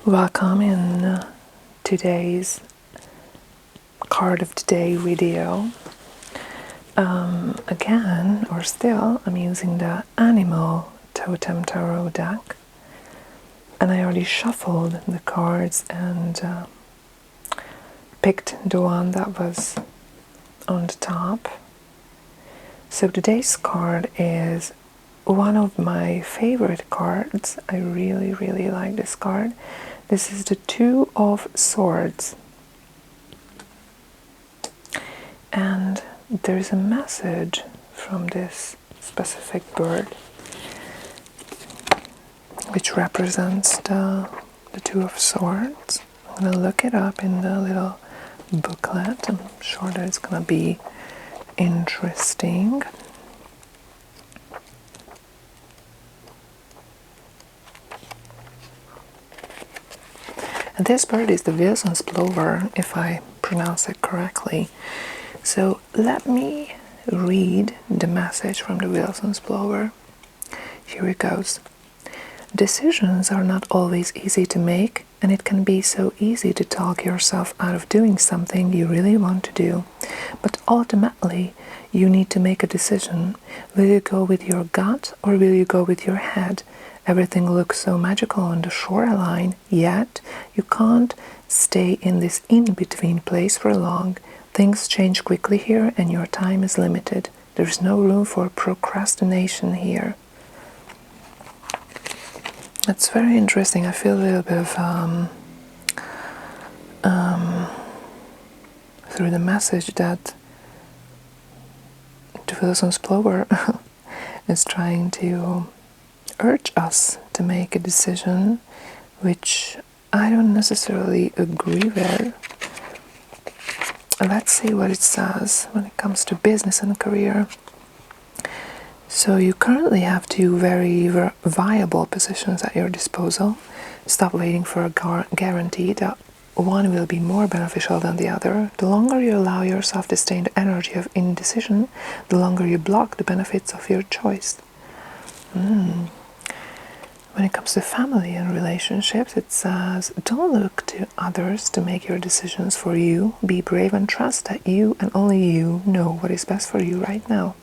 Welcome in today's card of the day video. Again, or still, I'm using the Animal Totem Tarot deck, and I already shuffled the cards and picked the one that was on the top. So today's card is one of my favorite cards. I really like this card. This is the Two of Swords. And there's a message from this specific bird which represents the Two of Swords. I'm going to look it up in the little booklet. I'm sure that it's going to be interesting. And this bird is the Wilson's plover, if I pronounce it correctly. So let me read the message from the Wilson's plover. Here it goes. Decisions are not always easy to make, and it can be so easy to talk yourself out of doing something you really want to do. But ultimately, you need to make a decision. Will you go with your gut or will you go with your head? Everything looks so magical on the shoreline, yet you can't stay in this in-between place for long. Things change quickly here and your time is limited. There's no room for procrastination here. That's very interesting. I feel a little bit of through the message that the Wilson's plover is trying to urge us to make a decision, which I don't necessarily agree with. Let's see what it says when it comes to business and career. So you currently have two very viable positions at your disposal. Stop waiting for a guarantee that one will be more beneficial than the other. The longer you allow yourself to stay in the energy of indecision, the longer you block the benefits of your choice. When it comes to family and relationships, it says, don't look to others to make your decisions for you. Be brave and trust that you and only you know what is best for you right now.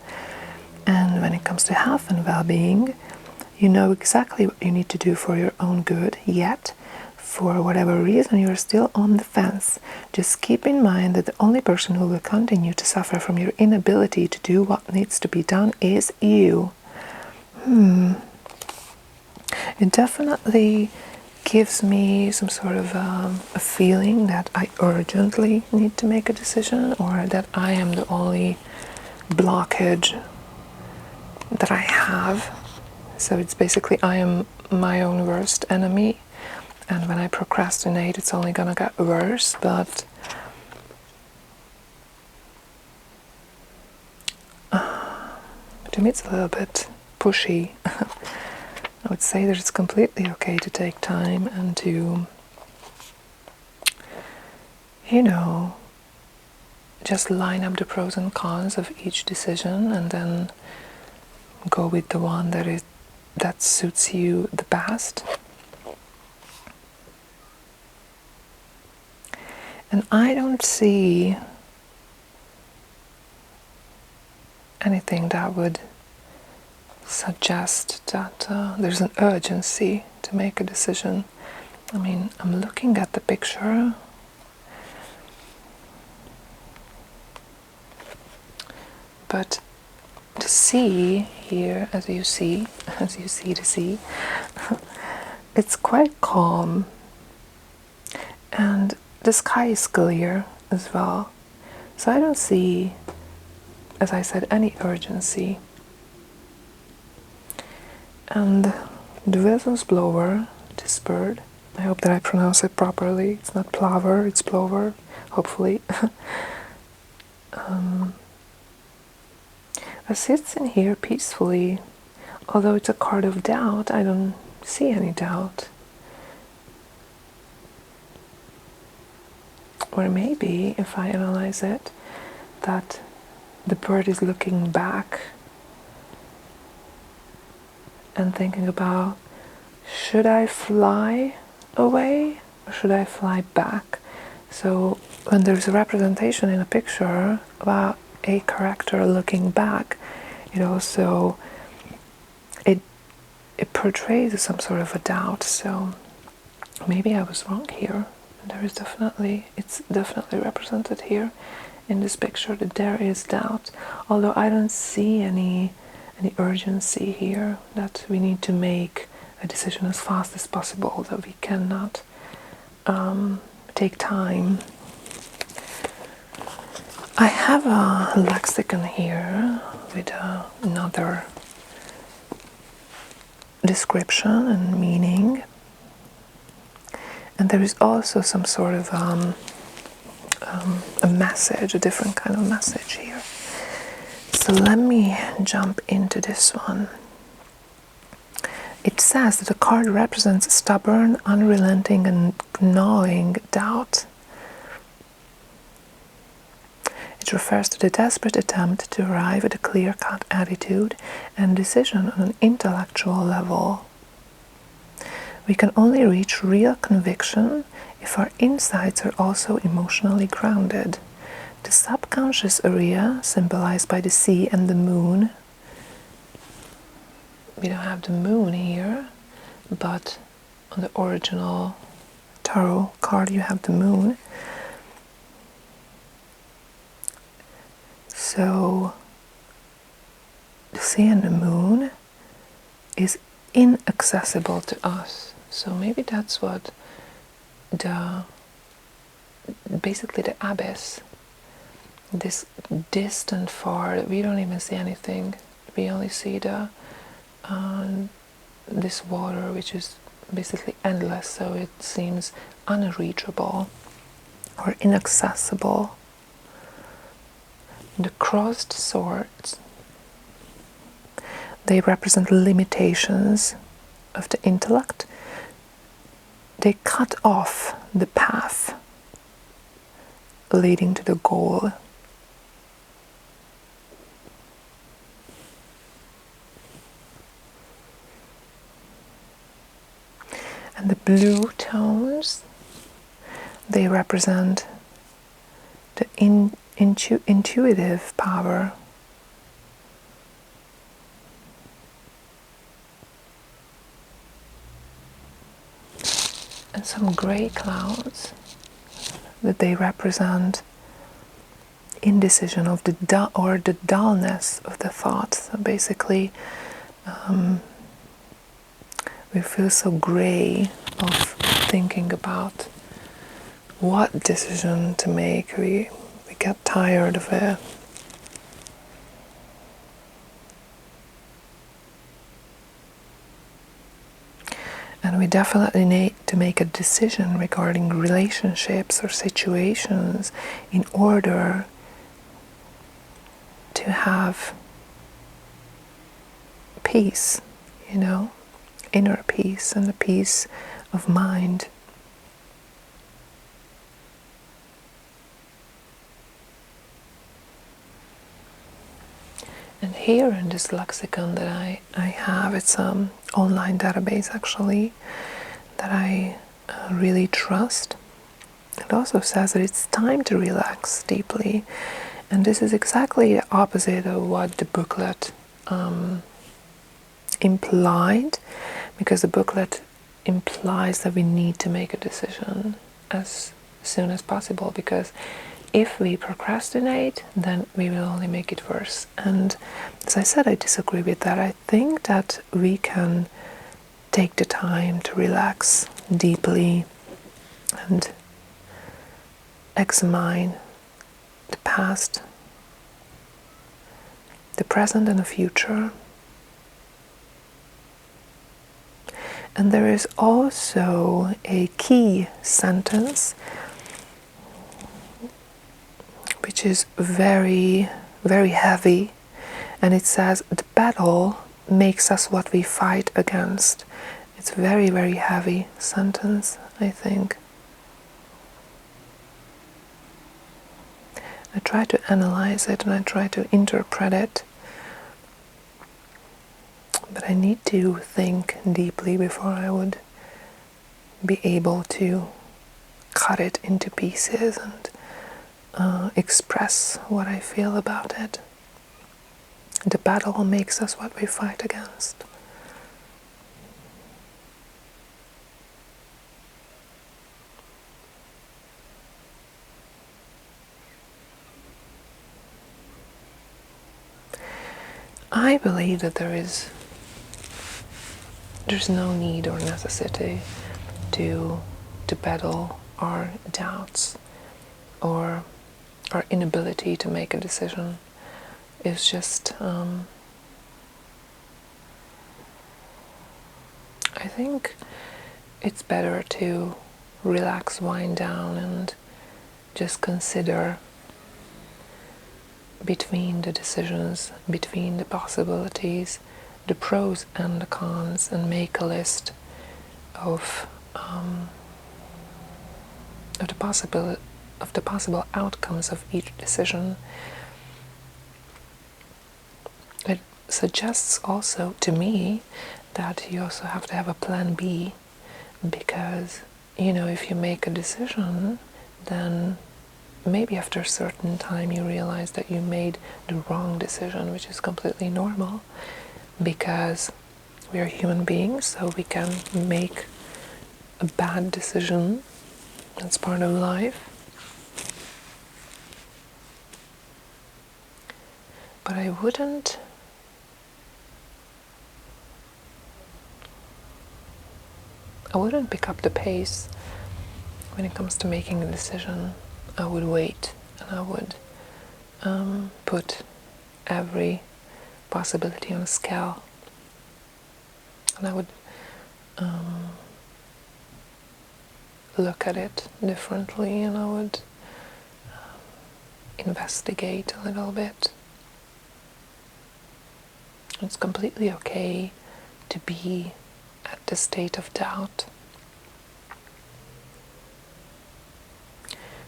And when it comes to health and well-being, you know exactly what you need to do for your own good, yet, for whatever reason, you're still on the fence. Just keep in mind that the only person who will continue to suffer from your inability to do what needs to be done is you. It definitely gives me some sort of a feeling that I urgently need to make a decision, or that I am the only blockage that I have. So it's basically I am my own worst enemy, and when I procrastinate it's only gonna get worse. But to me it's a little bit pushy. I would say that it's completely okay to take time and to, just line up the pros and cons of each decision and then go with the one that suits you the best. And I don't see anything that would suggest that there's an urgency to make a decision. I mean, I'm looking at the picture, but the sea here, as you see the sea, it's quite calm, and the sky is clear as well. So I don't see, as I said, any urgency. And the Wilson's plover, this bird, I hope that I pronounce it properly. It's not plover, it's plover, hopefully. It sits in here peacefully. Although it's a card of doubt, I don't see any doubt. Or maybe, if I analyze it, that the bird is looking back and thinking about, should I fly away or should I fly back? So when there's a representation in a picture about a character looking back, it also it portrays some sort of a doubt. So maybe I was wrong here. It's definitely represented here in this picture that there is doubt, although I don't see any urgency here that we need to make a decision as fast as possible, that we cannot take time. I have a lexicon here with another description and meaning, and there is also some sort of a message, a different kind of message here. So let me jump into this one. It says that the card represents stubborn, unrelenting, and gnawing doubt. It refers to the desperate attempt to arrive at a clear-cut attitude and decision on an intellectual level. We can only reach real conviction if our insights are also emotionally grounded. The subconscious area, symbolized by the sea and the moon. We don't have the moon here, but on the original tarot card you have the moon. So the sea and the moon is inaccessible to us. So maybe that's what basically the abyss, this distant far, we don't even see anything. We only see this water, which is basically endless, so it seems unreachable or inaccessible. The crossed swords, they represent limitations of the intellect. They cut off the path leading to the goal. And the blue tones, they represent the intuitive power. And some gray clouds, that they represent indecision of the dullness of the thoughts. So basically, we feel so gray of thinking about what decision to make. We get tired of it. And we definitely need to make a decision regarding relationships or situations in order to have peace, inner peace and the peace of mind. And here in this lexicon that I have, it's an online database actually that I really trust. It also says that it's time to relax deeply, and this is exactly the opposite of what the booklet implied, because the booklet implies that we need to make a decision as soon as possible, because if we procrastinate, then we will only make it worse. And as I said, I disagree with that. I think that we can take the time to relax deeply and examine the past, the present, and the future. And there is also a key sentence which is very, very heavy, and it says, the battle makes us what we fight against. It's a very, very heavy sentence, I think. I try to analyze it and I try to interpret it, but I need to think deeply before I would be able to cut it into pieces and express what I feel about it. The battle makes us what we fight against. I believe that there's no need or necessity to battle our doubts or our inability to make a decision. It's just, I think it's better to relax, wind down, and just consider between the decisions, between the possibilities, the pros and the cons, and make a list of the possible outcomes of each decision. It suggests also to me that you also have to have a plan B, because if you make a decision, then maybe after a certain time you realize that you made the wrong decision, which is completely normal, because we are human beings, so we can make a bad decision. That's part of life. But I wouldn't pick up the pace when it comes to making a decision. I would wait, and I would put every possibility on a scale, and I would look at it differently, and I would investigate a little bit. It's completely okay to be at the state of doubt.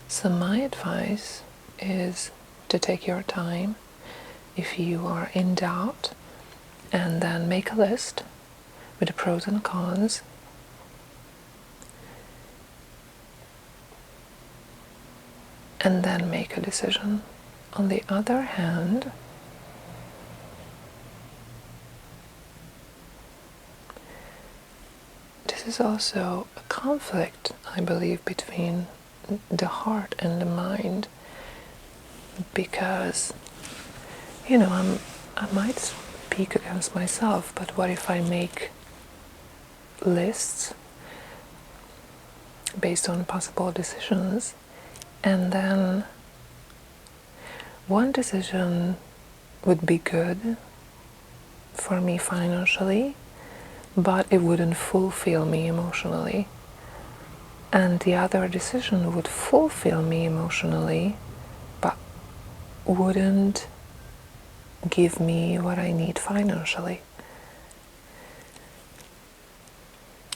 So my advice is to take your time if you are in doubt, and then make a list with the pros and cons, and then make a decision. On the other hand, this is also a conflict, I believe, between the heart and the mind, because I might speak against myself, but what if I make lists based on possible decisions, and then one decision would be good for me financially, but it wouldn't fulfill me emotionally, and the other decision would fulfill me emotionally but wouldn't give me what I need financially.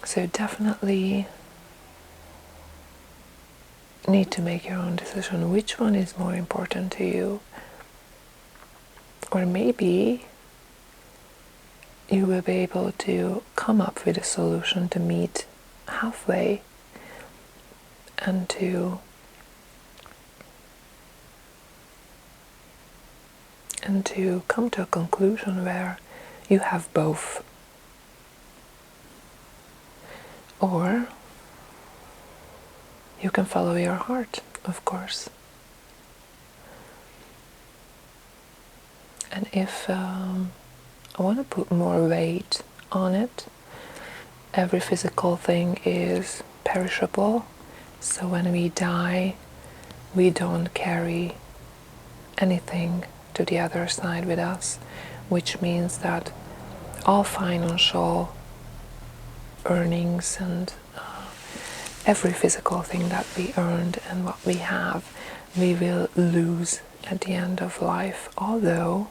So definitely need to make your own decision. Which one is more important to you? Or maybe you will be able to come up with a solution to meet halfway, and to come to a conclusion where you have both. Or you can follow your heart, of course. And if I want to put more weight on it, every physical thing is perishable. So when we die, we don't carry anything to the other side with us, which means that all financial earnings and every physical thing that we earned and what we have, we will lose at the end of life. Although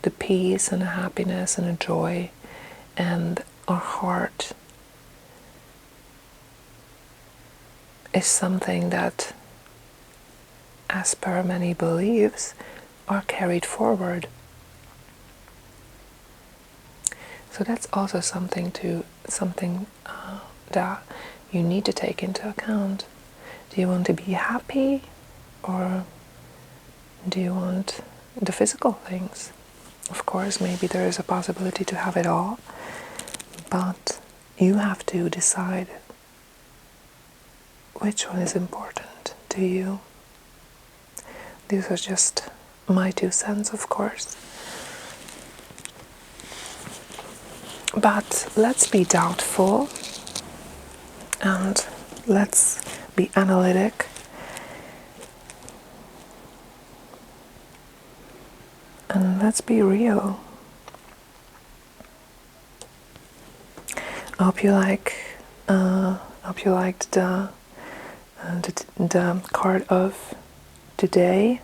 the peace and the happiness and the joy and our heart is something that, as per many beliefs, are carried forward. So that's also something to that you need to take into account. Do you want to be happy, or do you want the physical things? Of course, maybe there is a possibility to have it all, but you have to decide which one is important to you. These are just my 2 cents, of course. But let's be doubtful and let's be analytic. And let's be real. I hope you liked the card of today,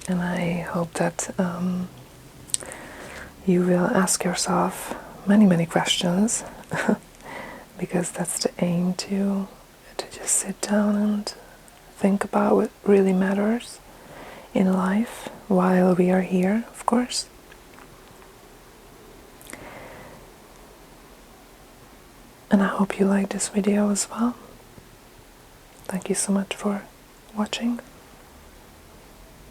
and I hope that you will ask yourself many questions, because that's the aim, to just sit down and think about what really matters in life while we are here, of course. And I hope you like this video as well. Thank you so much for watching.